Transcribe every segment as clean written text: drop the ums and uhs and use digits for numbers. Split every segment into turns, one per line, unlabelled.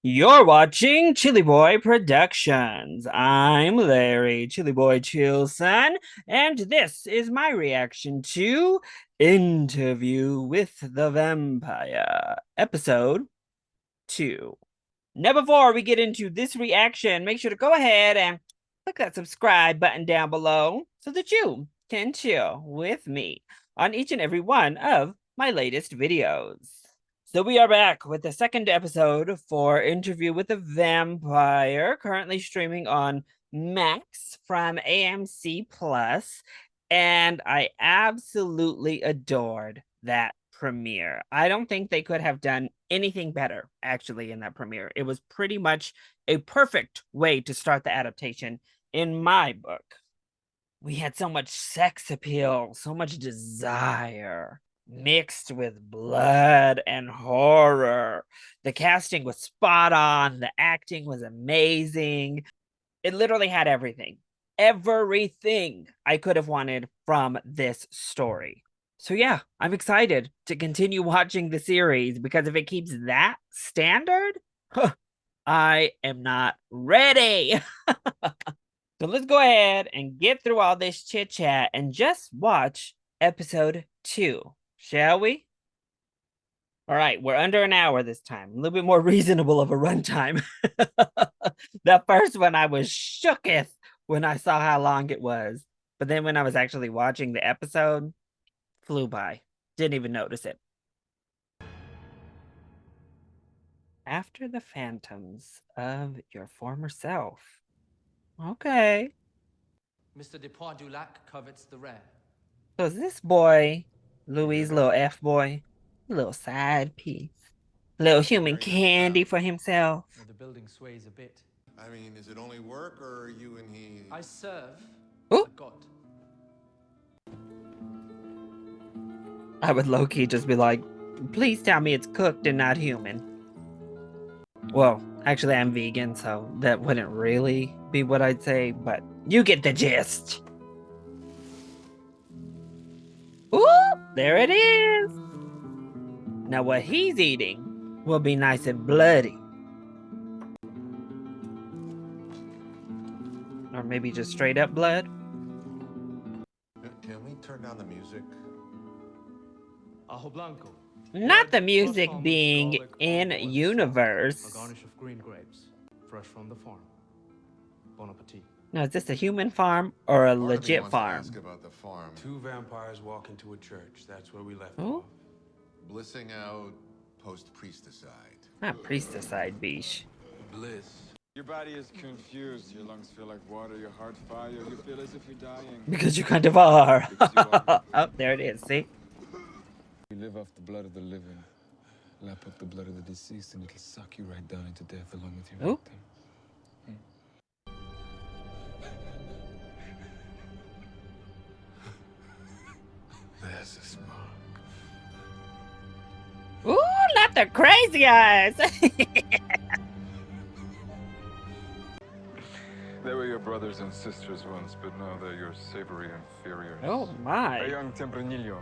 You're watching ChillyBoy Productions. I'm Larry, ChillyBoy Chillson, and this is my reaction to Interview with the Vampire, Episode 2. Now, before we get into this reaction, make sure to go ahead and click that subscribe button down below so that you can chill with me on each and every one of my latest videos. So we are back with the second episode for Interview with the Vampire, currently streaming on Max from AMC Plus, and I absolutely adored that premiere. I don't think they could have done anything better actually in that premiere. It was pretty much a perfect way to start the adaptation in my book. We had so much sex appeal, so much desire mixed with blood and horror. The casting was spot on, the acting was amazing. It literally had everything. Everything I could have wanted from this story. So yeah, I'm excited to continue watching the series because if it keeps that standard, I am not ready. So let's go ahead and get through all this chit chat and just watch episode 2, shall we? All right, we're under an hour this time, a little bit more reasonable of a runtime. That first one I was shooketh when I saw how long it was, but then when I was actually watching the episode, flew by. Didn't even notice it. After the phantoms of your former self. Okay.
Mr. Depois du Lac covets the rare.
So is this boy Louis' little F boy? Little side piece. Little human candy for himself.
Well, the building sways a bit.
I mean, is it only work or are you and he?
I serve
Ooh.
a god.
I would low-key just be like, please tell me it's cooked and not human. Well, actually I'm vegan, so that wouldn't really be what I'd say, but you get the gist. Ooh, there it is. Now what he's eating will be nice and bloody. Or maybe just straight up blood.
Can we turn down the music?
Ajo blanco.
Not the music being in universe.
A garnish of green grapes, fresh from the farm. Bon appetit.
No, is this a human farm or a
Part of me
legit
wants to
farm?
ask about the farm.
Two vampires walk into a church. That's where we left
Oh.
off.
Blissing out post-priesticide.
Not priesticide, beesh.
Bliss.
Your body is confused. Your lungs feel like water. Your heart fire. You feel as if you're dying.
Because you kind of are.
Because you are.
Oh, there it is, see?
We live off the blood of the living. Lap up the blood of the deceased and it'll suck you right down into death along with your
Ooh.
victim.
There's a spark.
Ooh, not the crazy eyes.
They were your brothers and sisters once, but now they're your savory inferiors.
Oh
A
my.
young Tempranillo,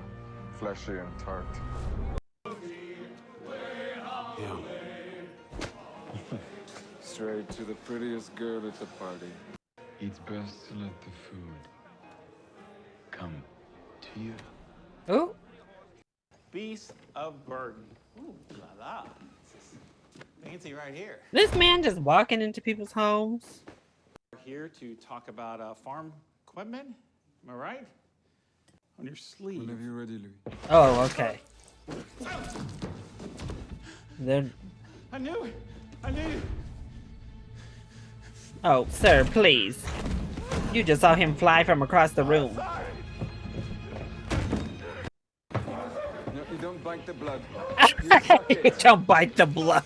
fleshy and tart.
Yeah.
Straight to the prettiest girl at the party. It's best to let the food come to you.
Ooh.
Beast of Burden. Ooh la la. Fancy right here.
This man just walking into people's homes.
We're here to talk about farm equipment. Am I right? On your sleeve.
Whenever you're ready, Louis.
Oh, okay. Then,
I knew it. I knew it.
oh, sir, please. You just saw him fly from across the room.
Sorry.
No, you don't bite the blood.
Don't bite the blood.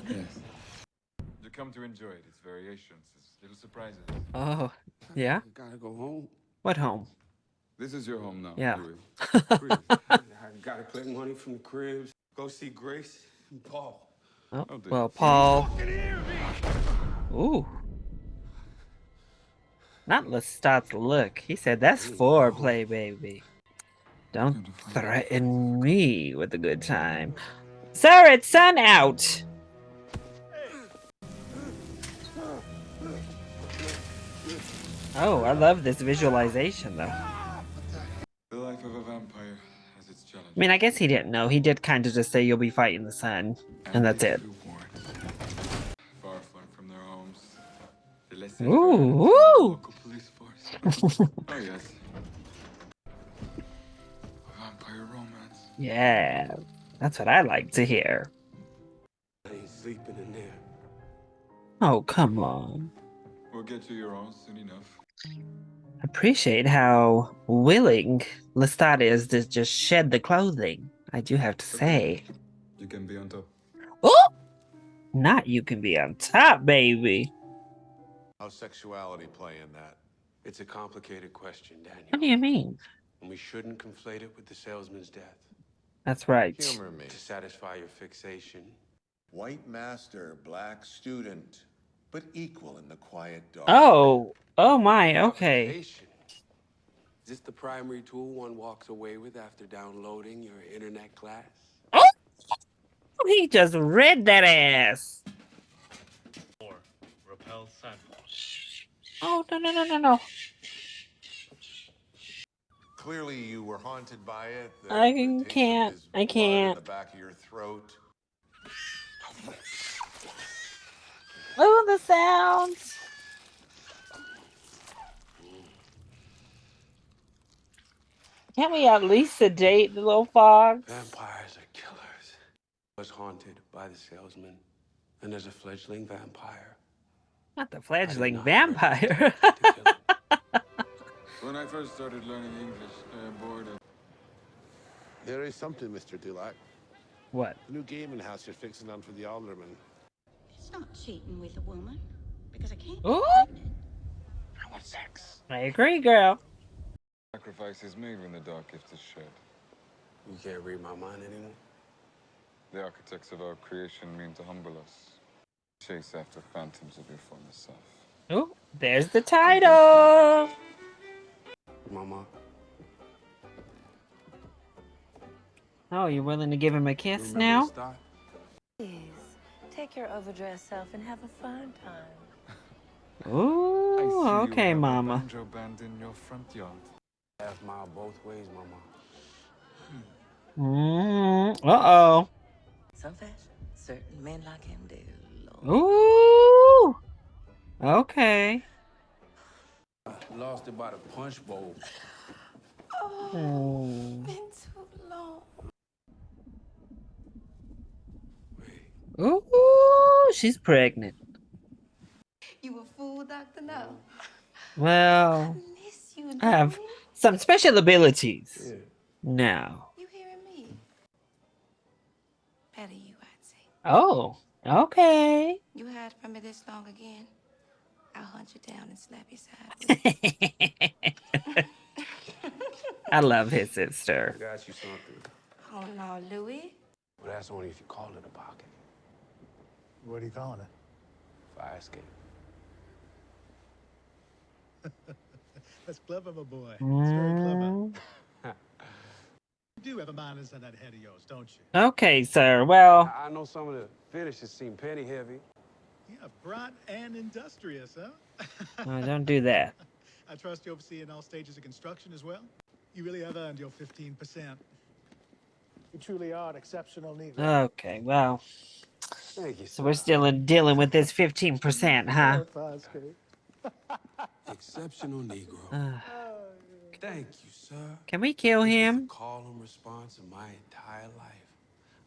Yes. You come to enjoy it. It's variations. It's little surprises.
Oh, yeah?
I gotta go home.
What home?
This is your home now,
Yeah.
Louis.
I gotta collect money from the cribs. Go see Grace and Paul.
Oh,
Oh, dear.
well, Paul. Ooh. Not Lestat's look. He said that's foreplay, baby. Don't threaten me with a good time. Sir, it's sun out. Oh, I love this visualization though.
The life of a vampire has its
I mean,
challenges.
I guess he didn't know. He did kind of just say you'll be fighting the sun, and that's
they
it.
give you warrant. Far flung from their homes. The laissez-faire
Ooh,
attitude of the
ooh.
local police force. Oh yes. Vampire romance.
Yeah, that's what I like to hear.
I ain't sleeping in there.
Oh, come on.
We'll get you your own soon enough.
Appreciate how willing Lestat is to just shed the clothing. I do have to say.
You can be on top.
Oh! Not you can be on top, baby.
How's sexuality play in that?
It's a complicated question, Daniel.
What do you mean?
And we shouldn't conflate it with the salesman's death.
That's right.
Humor me.
To satisfy your fixation.
White master, black student, but equal in the quiet dark.
Oh, oh my, okay.
Provocation. Is this the primary tool one walks away with after downloading your internet class?
Oh! He just read that ass.
Or repel sun.
Oh, no, no, no, no, no.
Clearly you were haunted by it.
I
The taste of
can't.
his
I
blood
can't.
in the back of your throat.
Oh, the sounds. Can't we at least sedate the little fox?
Vampires are killers. I was haunted by the salesman, and as a fledgling vampire.
Not the
I didn't
fledgling
know how ready
vampire.
to kill it.
When I first started learning English, I bored it.
There is something, Mr. Dulac.
What?
The new gaming house you're fixing on for the alderman.
It's not cheating with a woman, because I can't
Ooh.
get pregnant.
I want sex.
I agree, girl.
Sacrifice is made when the dark gift is shed.
You can't read my mind anymore.
The architects of our creation mean to humble us. Chase after phantoms of your former self.
Oh, there's the title.
Mama,
Oh, you're willing to give him a kiss
remember
now?
the start?
Please, take your overdressed self and have a fun time.
Ooh, okay, mama.
Banjo band in your front yard.
Half mile both ways, Mama.
Uh-oh.
Some fashion, certain men like him do.
Ooh.
Lord.
Okay.
Lost it by the punch bowl.
Oh.
Been too long.
Wait,
Ooh, she's pregnant.
You a fool, Dr. No.
Well,
Miss you,
I have
darling.
some special abilities.
yeah.
Now.
You hearing me? Better you, I'd say.
Oh, okay.
You hide from me this long again, I'll hunt you down and slap you sideways.
I love his
I
sister.
got you something.
Oh, no, Louis.
But that's only if you call it a pocket.
What are you calling it?
Fire escape.
That's clever, my boy. It's very clever.
Mm.
You do have a mind inside that head of yours, don't you?
Okay, sir. Well,
I know some of the finishes seem penny heavy.
Yeah, bright and industrious, huh?
don't do that.
I trust you overseeing all stages of construction as well. You really have earned your 15%. You truly are an exceptional Negro.
Okay, well,
Thank you,
so we're still dealing with this 15%, huh?
Exceptional Negro.
Uh,
Thank you, sir.
can we kill
This was
him?
the call and response of my entire life.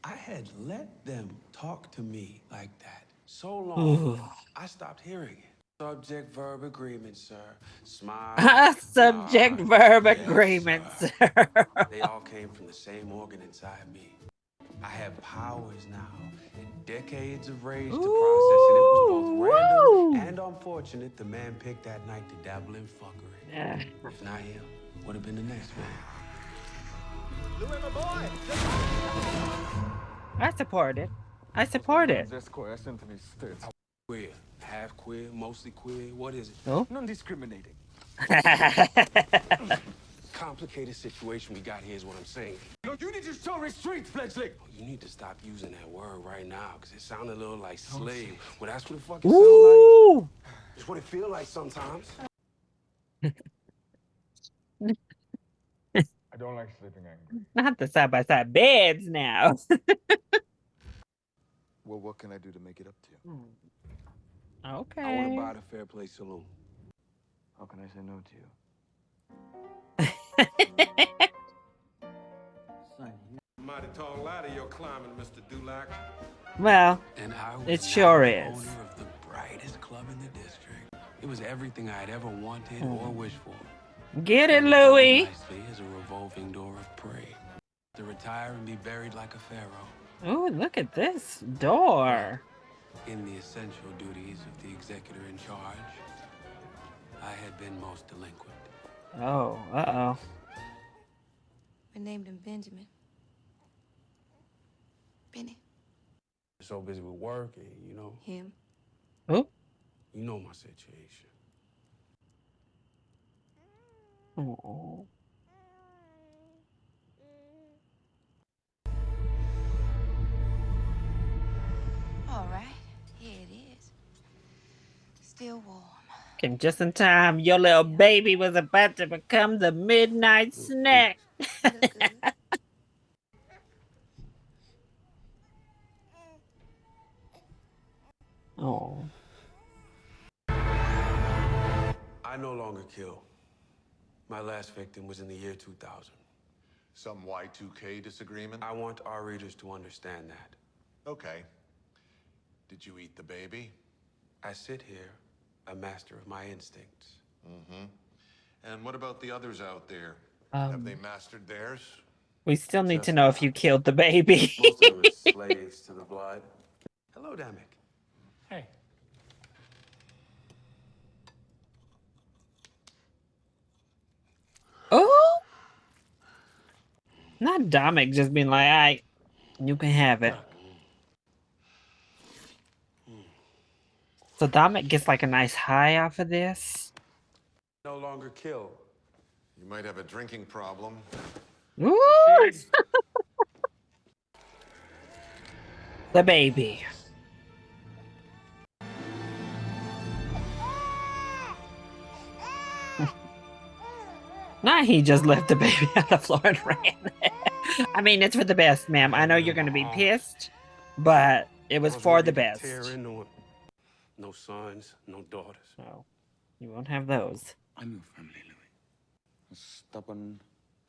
I had let them talk to me like that so long, I stopped hearing it. Subject verb agreement, sir. Smile.
Subject
nod,
verb
yes,
agreement,
sir.
sir.
They all came from the same organ inside me. I have powers now and decades of rage to process, and it was both random and unfortunate the man picked that night to dabble in fuckery.
Yeah.
If not him, would have been the next man.
Louis, my boy!
I support it. I support it.
Queer, half queer, mostly queer. What is it?
Oh?
Non-discriminating.
Complicated situation we got here is what I'm saying.
You need to show restraint, fledgling.
You need to stop using that word right now, because it sounded a little like slave. Well, that's what it fucking sounds like.
Ooh!
It's what it feel like sometimes.
I don't like sleeping angry.
Not the side-by-side beds now.
Well, what can I do to make it up to you?
Okay.
I want to buy the Fair Play Saloon.
How can I say no to you?
Mighty tall ladder you're climbing, Mr. Dulac.
Well,
And I was
it
now
sure
the
is.
owner of the brightest club in the district. It was everything I had ever wanted or wished for.
Get it,
And doubled
Louis.
nicely as a revolving door of prey. To retire and be buried like a pharaoh.
Oh, look at this door.
In the essential duties of the executor in charge, I had been most delinquent.
Oh, uh-oh.
We named him Benjamin. Benny.
So busy with work and, you know,
Him.
Oh.
you know my situation.
Oh.
All right, here it is. Still warm.
Came just in time. Your little baby was about to become the midnight snack.
Look good.
Oh.
I no longer kill. My last victim was in the year 2000.
Some Y2K disagreement?
I want our readers to understand that.
Okay. Did you eat the baby?
I sit here, a master of my instincts.
Mm-hmm. And what about the others out there? Have they mastered theirs?
We still need to
Just
know if you killed the baby.
Most of them are slaves to the blood. Hello, Damek.
Hey.
Oh. Not Dominic just being like, all right, you can have it. So Dominic gets like a nice high off of this.
No longer kill.
You might have a drinking problem.
Ooh. The baby. Nah, he just left the baby on the floor and ran. I mean, it's for the best, ma'am. I know you're gonna be pissed, but it was for the best.
Tear into him. No sons, no daughters.
No, you won't have those.
I'm your family, Louis. As stubborn,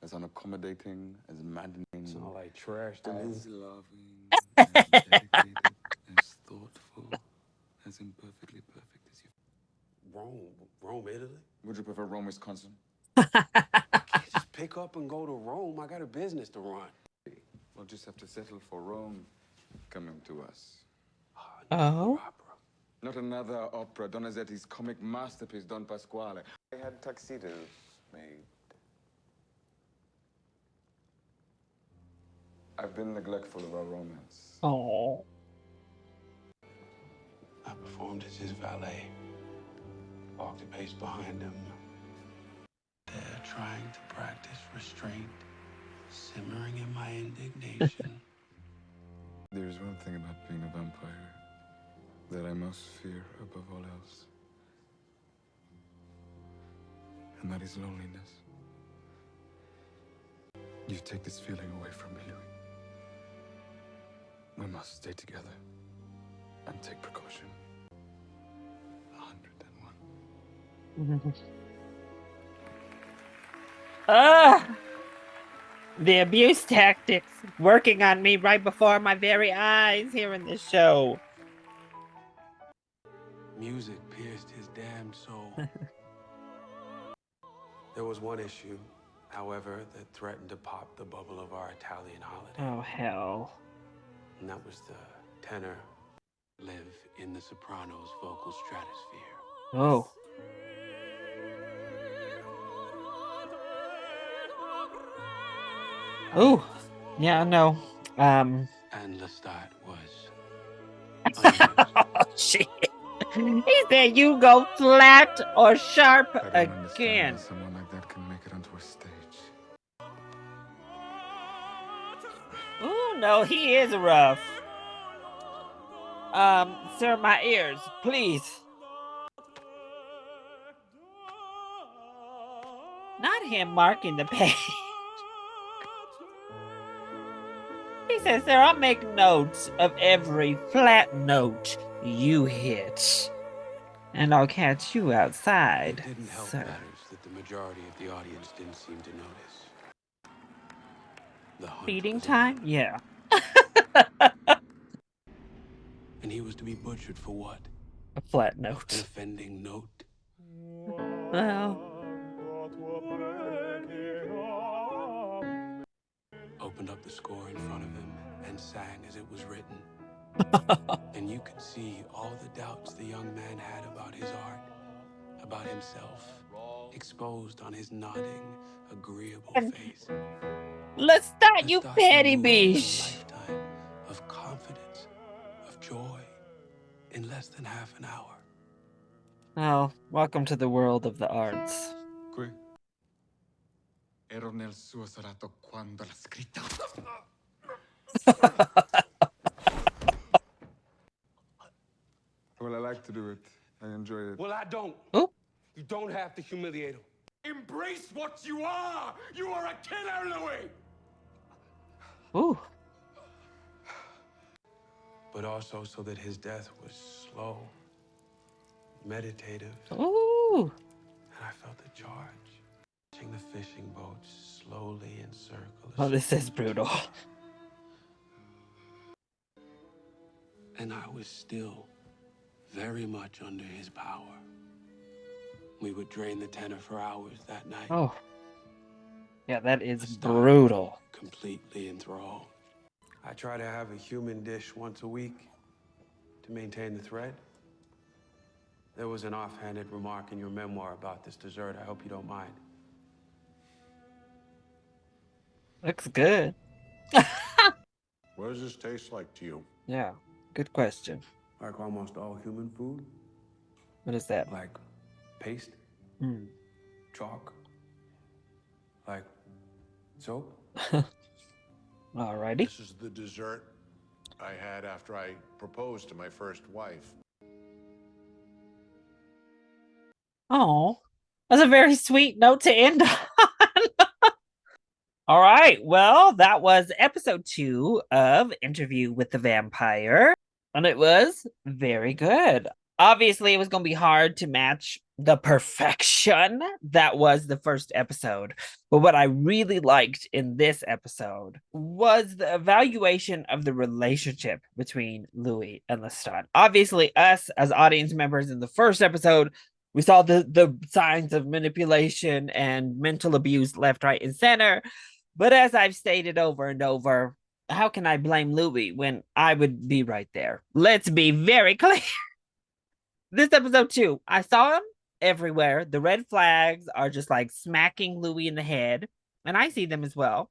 as unaccommodating, as maddening,
Smell like trash to me.
as loving, as dedicated, as thoughtful, as imperfectly perfect as you.
Rome, Italy?
Would you prefer Rome, Wisconsin?
I can't just pick up and go to Rome. I got a business to run.
We'll just have to settle for Rome coming to us.
Oh.
Opera.
Not another opera, Donizetti's comic masterpiece, Don Pasquale. I had tuxedos made. I've been neglectful of our romance.
Oh.
I performed as his valet. Walked a pace behind him. There, trying to practice restraint, simmering in my indignation.
There's one thing about being a vampire that I most fear above all else. And that is loneliness. You take this feeling away from me, Louis. We must stay together and take precaution. 101.
The abuse tactics working on me right before my very eyes here in this show.
Music pierced his damned soul. There was one issue, however, that threatened to pop the bubble of our Italian holiday.
Oh, hell.
And that was the tenor live in the soprano's vocal stratosphere.
Oh. Oh. Yeah, no.
And Lestat was
Oh, shit. He said you go flat or sharp
I don't understand
again.
how someone like that can make it onto a stage.
Oh, no, he is rough. Sir, my ears, please. him marking the page. He says, "Sir, I'll make notes of every flat note you hit. And I'll catch you outside,
It didn't help
sir."
matters that the majority of the audience didn't seem to notice. The hunt
Feeding
was
time?
on,
Yeah.
and he was to be butchered for what?
A flat
An
note.
offending note?
Well,
Opened up the score in front of him and sang as it was written. And you could see all the doubts the young man had about his art, about himself, exposed on his nodding, agreeable face.
let's start, you
Lestat
petty
removed a
bitch.
lifetime of confidence, of joy, in less than half an hour.
Oh, welcome to the world of the arts.
Qui ero nel suo serato quando l'ha scritta. Well, I like to do it. I enjoy it.
Well, I don't.
Oh.
You don't have to humiliate him.
Embrace what you are! You are a killer, Louis!
Ooh.
But also so that his death was slow, meditative.
Ooh.
And I felt the charge. Watching the fishing boats slowly encircle.
Oh, this is brutal.
And I was still very much under his power. We would drain the tenor for hours that night.
Oh. Yeah, that is
Lestat,
brutal.
completely enthralled. I try to have a human dish once a week to maintain the thread. There was an offhanded remark in your memoir about this dessert. I hope you don't mind.
Looks good.
What does this taste like to you?
Yeah, good question.
Like almost all human food.
What is that?
Like paste, chalk, like soap.
Alrighty.
This is the dessert I had after I proposed to my first wife.
Oh, that's a very sweet note to end on. All right, well, that was episode 2 of Interview with the Vampire, and it was very good. Obviously, it was going to be hard to match the perfection that was the first episode. But what I really liked in this episode was the evaluation of the relationship between Louis and Lestat. Obviously, us as audience members in the first episode, we saw the signs of manipulation and mental abuse left, right, and center. But as I've stated over and over, how can I blame Louis when I would be right there? Let's be very clear. This episode too, I saw him everywhere. The red flags are just like smacking Louis in the head. And I see them as well.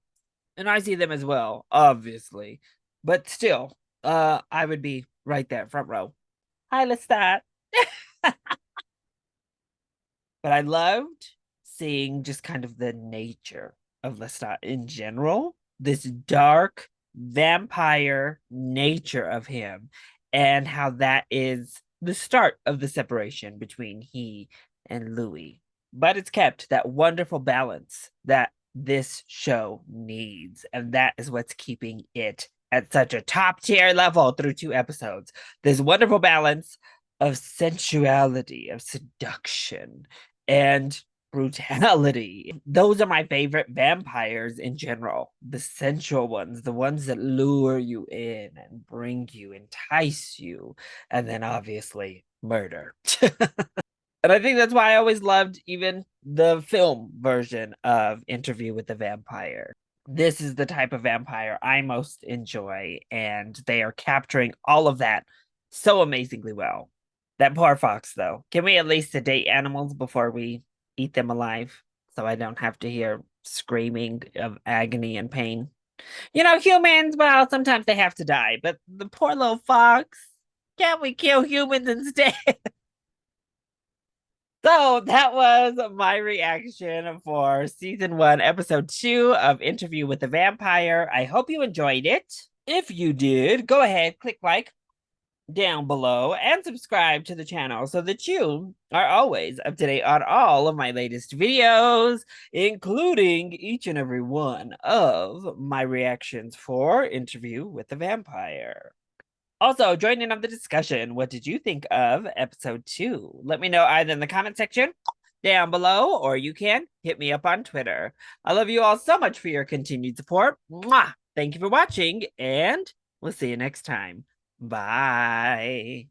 Obviously. But still, I would be right there, front row. Hi, Lestat. But I loved seeing just kind of the nature of Lestat in general, this dark vampire nature of him, and how that is the start of the separation between he and Louis. But it's kept that wonderful balance that this show needs, and that is what's keeping it at such a top tier level through 2 episodes. This wonderful balance of sensuality, of seduction, and brutality. Those are my favorite vampires in general. The sensual ones, the ones that lure you in and bring you, entice you, and then obviously murder. And I think that's why I always loved even the film version of Interview with the Vampire. This is the type of vampire I most enjoy, and they are capturing all of that so amazingly well. That poor fox, though. Can we at least sedate animals before we eat them alive so I don't have to hear screaming of agony and pain? You know, humans, well, sometimes they have to die, but the poor little fox, can't we kill humans instead? So that was my reaction for season 1, episode 2 of Interview with the Vampire. I hope you enjoyed it. If you did, go ahead, click like, down below and subscribe to the channel so that you are always up to date on all of my latest videos, including each and every one of my reactions for Interview with the Vampire. Also, join in on the discussion. What did you think of episode 2? Let me know either in the comment section down below, or you can hit me up on Twitter. I love you all so much for your continued support. Mwah! Thank you for watching, and we'll see you next time. Bye.